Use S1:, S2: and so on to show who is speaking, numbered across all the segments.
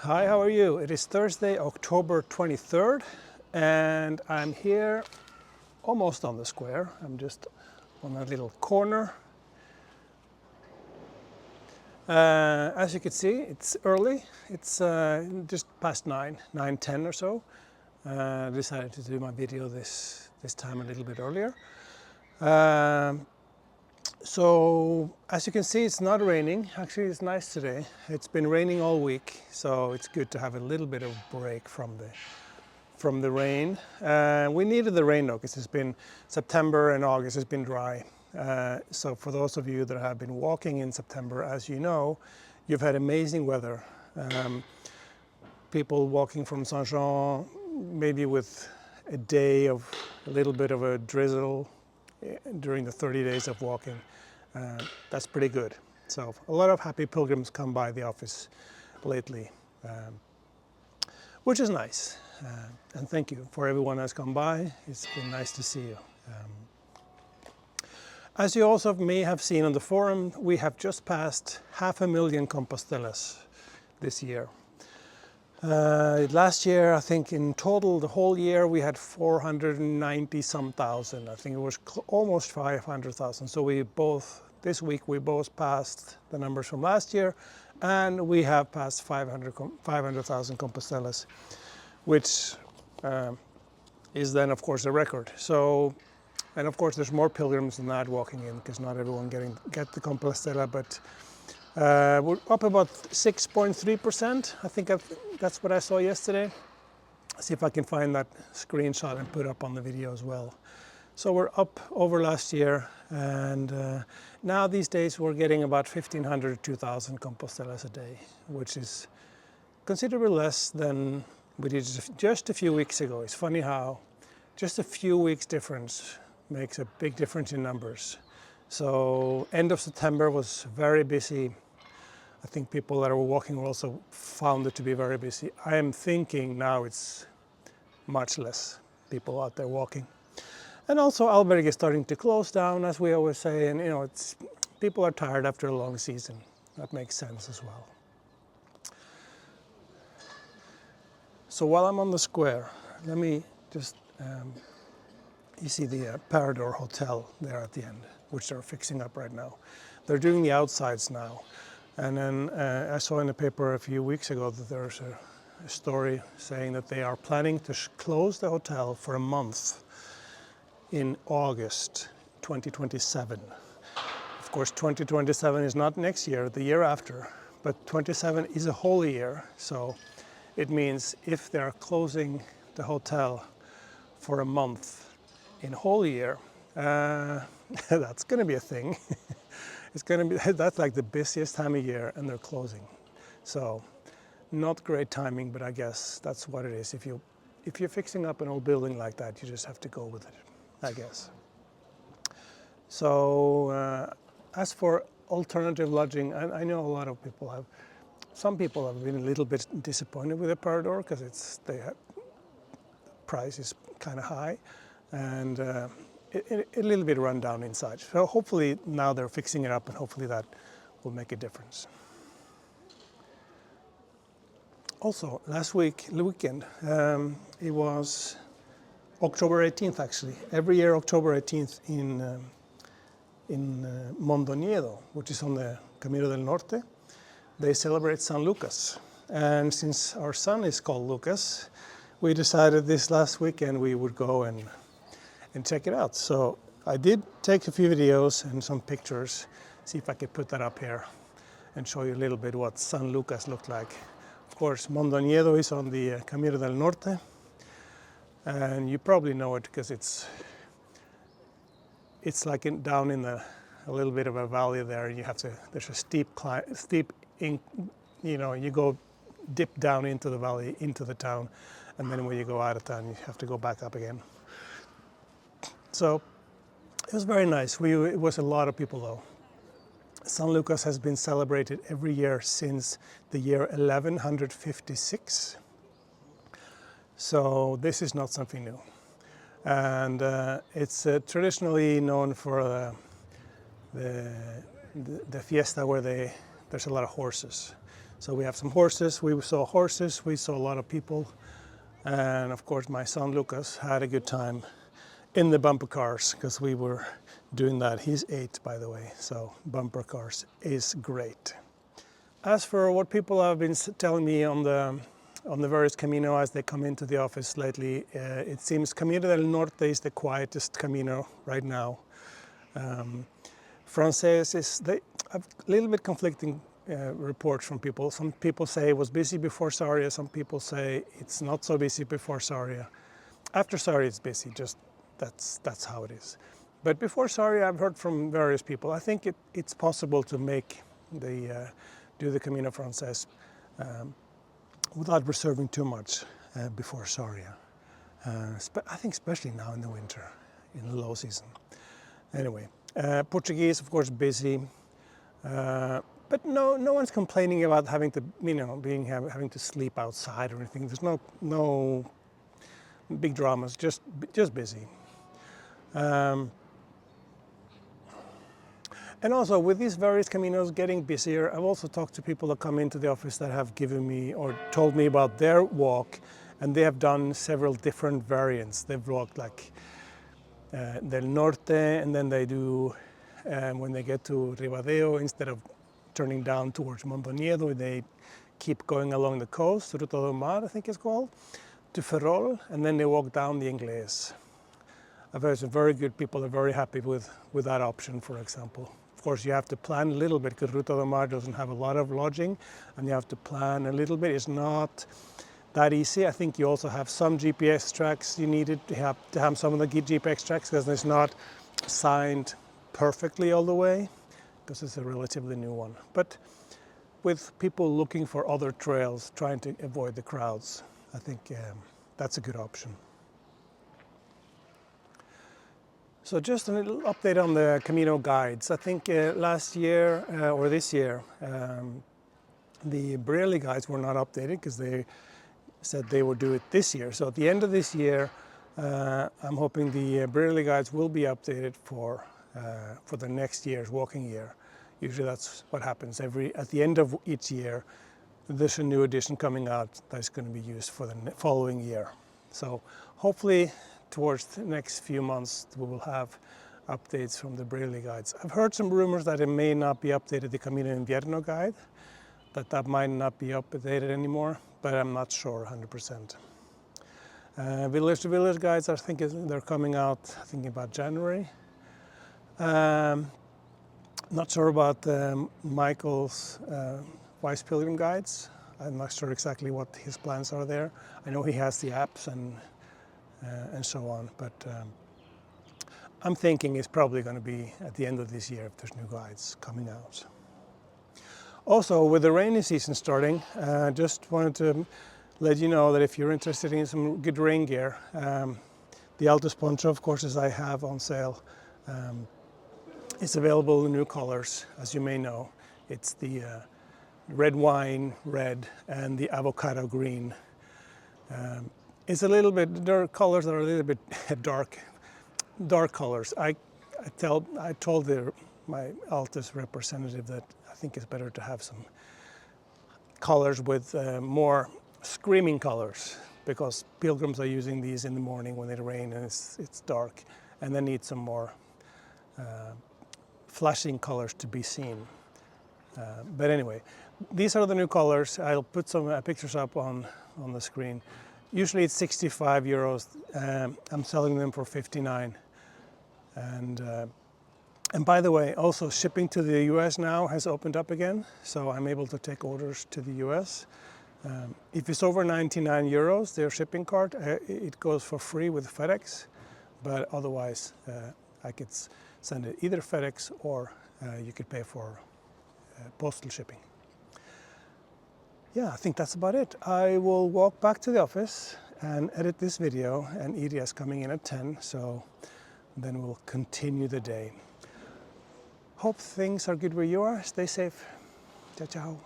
S1: Hi, how are you? It is Thursday, October 23rd, and I'm here almost on the square. I'm just on a little corner. As you can see, it's early. It's just past 9:10 or so. Decided to do my video this time a little bit earlier. So as you can see, it's not raining. Actually, it's nice today. It's been raining all week, so it's good to have a little bit of break from the rain. We needed the rain though, because it's been September and August has been dry. So for those of you that have been walking in September, as you know, you've had amazing weather. People walking from Saint-Jean, maybe with a day of a little bit of a drizzle during the 30 days of walking. That's pretty good. So a lot of happy pilgrims come by the office lately, which is nice. And thank you for everyone that's come by. It's been nice to see you. As you also may have seen on the forum, we have just passed 500,000 Compostelas this year. Last year, I think in total, the whole year, we had 490 some thousand. I think it was almost 500,000. So this week, we both passed the numbers from last year, and we have passed 500,000 Compostelas, which is then, of course, a record. So, and of course, there's more pilgrims than that walking in, because not everyone get the Compostela, but we're up about 6.3%. I think that's what I saw yesterday. See if I can find that screenshot and put up on the video as well. So we're up over last year, and now these days we're getting about 1,500 to 2,000 Compostelas a day, which is considerably less than we did just a few weeks ago. It's funny how just a few weeks difference makes a big difference in numbers. So end of September was very busy. I think people that were walking also found it to be very busy. I am thinking now it's much less people out there walking. And also Alberg is starting to close down, as we always say, and people are tired after a long season. That makes sense as well. So while I'm on the square, let me just, you see the Parador hotel there at the end, which they're fixing up right now. They're doing the outsides now. And then I saw in the paper a few weeks ago that there's a story saying that they are planning to close the hotel for a month in August 2027. Of course, 2027 is not next year, the year after, but 27 is a whole year. So it means if they're closing the hotel for a month in whole year, that's going to be a thing. It's going to be, that's like the busiest time of year, and they're closing. So not great timing, but I guess that's what it is. If you're fixing up an old building like that, you just have to go with it, I guess. So as for alternative lodging, I know a lot of people some people have been a little bit disappointed with the Parador, because the price is kind of high, and a little bit run down inside. So hopefully now they're fixing it up, and hopefully that will make a difference. Also, last weekend, it was October 18th actually. Every year October 18th in Mondoñedo, which is on the Camino del Norte, they celebrate San Lucas. And since our son is called Lucas, we decided this last weekend we would go and check it out. So I did take a few videos and some pictures, see if I could put that up here and show you a little bit what San Lucas looked like. Of course, Mondoñedo is on the Camino del Norte, and you probably know it because it's like down in a little bit of a valley there, and there's a steep, you go dip down into the valley, into the town, and then when you go out of town, you have to go back up again. So it was very nice. It was a lot of people though. San Lucas has been celebrated every year since the year 1156. So this is not something new. And it's traditionally known for the fiesta where there's a lot of horses. So we have some horses. We saw horses. We saw a lot of people. And of course, my son Lucas had a good time in the bumper cars because we were doing that. He's 8, by the way, so bumper cars is great. As for what people have been telling me on the various Camino as they come into the office lately, it seems Camino del Norte is the quietest Camino right now. Frances is a little bit conflicting reports from people. Some people say it was busy before Sarria. Some people say it's not so busy before Sarria. After Sarria, it's busy. Just that's how it is. But before Sarria, I've heard from various people. I think it's possible to make do the Camino Frances without reserving too much before Sarria. I think especially now in the winter, in the low season. Anyway, Portuguese, of course, busy. But no one's complaining about having to, having to sleep outside or anything. There's no big dramas, just busy. And also with these various Caminos getting busier, I've also talked to people that come into the office that have given me or told me about their walk, and they have done several different variants. They've walked like Del Norte, and then they do, when they get to Ribadeo, instead of turning down towards Mondoñedo, they keep going along the coast, Ruta do Mar, I think it's called, to Ferrol, and then they walk down the Inglés. I've heard some very good people are very happy with that option, for example. Of course, you have to plan a little bit because Ruta do Mar doesn't have a lot of lodging, and you have to plan a little bit. It's not that easy. I think you also have some GPS tracks you needed to have some of the GPS tracks because it's not signed perfectly all the way because it's a relatively new one. But with people looking for other trails, trying to avoid the crowds, I think that's a good option. So just a little update on the Camino guides. I think last year or this year, the Braille guides were not updated because they said they would do it this year. So at the end of this year, I'm hoping the Braille guides will be updated for the next year's walking year. Usually that's what happens. At the end of each year, there's a new edition coming out that's going to be used for the following year. So hopefully towards the next few months we will have updates from the Braille guides. I've heard some rumors that it may not be updated, the Camino Invierno guide, that might not be updated anymore, but I'm not sure 100%. Village to village guides, I think they're coming out, I think about January. Not sure about Michael's Wise Pilgrim guides. I'm not sure exactly what his plans are there. I know he has the apps and so on, but I'm thinking it's probably going to be at the end of this year if there's new guides coming out. Also, with the rainy season starting, just wanted to let you know that if you're interested in some good rain gear, the Altus poncho, of course, as I have on sale, is available in new colors, as you may know. It's the red wine red and the avocado green. It's a little bit, their colors are a little bit dark colors. I told my Altus representative that I think it's better to have some colors with more screaming colors, because pilgrims are using these in the morning when it rains and it's dark, and they need some more flashing colors to be seen. But anyway, these are the new colors. I'll put some pictures up on the screen. Usually it's 65 euros. I'm selling them for 59. And by the way, also shipping to the US now has opened up again, so I'm able to take orders to the US. If it's over 99 euros, their shipping cart, it goes for free with FedEx, but otherwise I could send it either FedEx or you could pay for postal shipping. Yeah, I think that's about it. I will walk back to the office and edit this video, and Iria's coming in at 10, so then we'll continue the day. Hope things are good where you are. Stay safe. Ciao, ciao.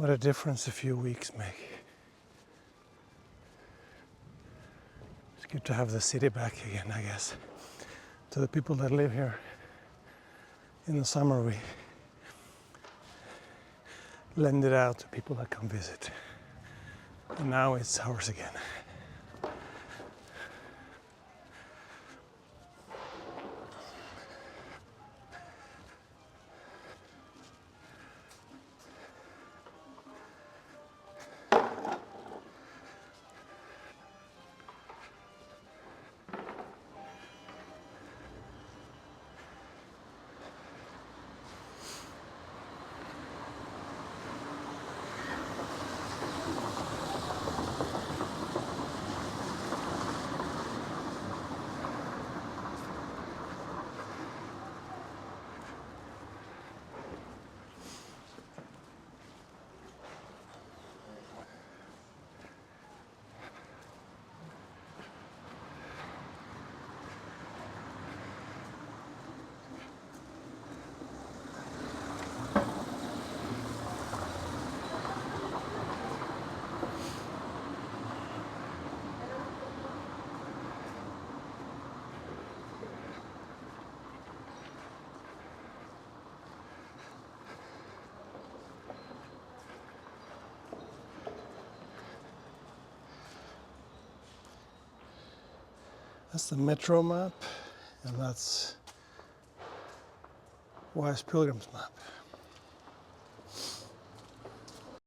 S1: What a difference a few weeks make. It's good to have the city back again, I guess. To the people that live here, in the summer we lend it out to people that come visit. And now it's ours again. That's the metro map, and that's Wise Pilgrim's map.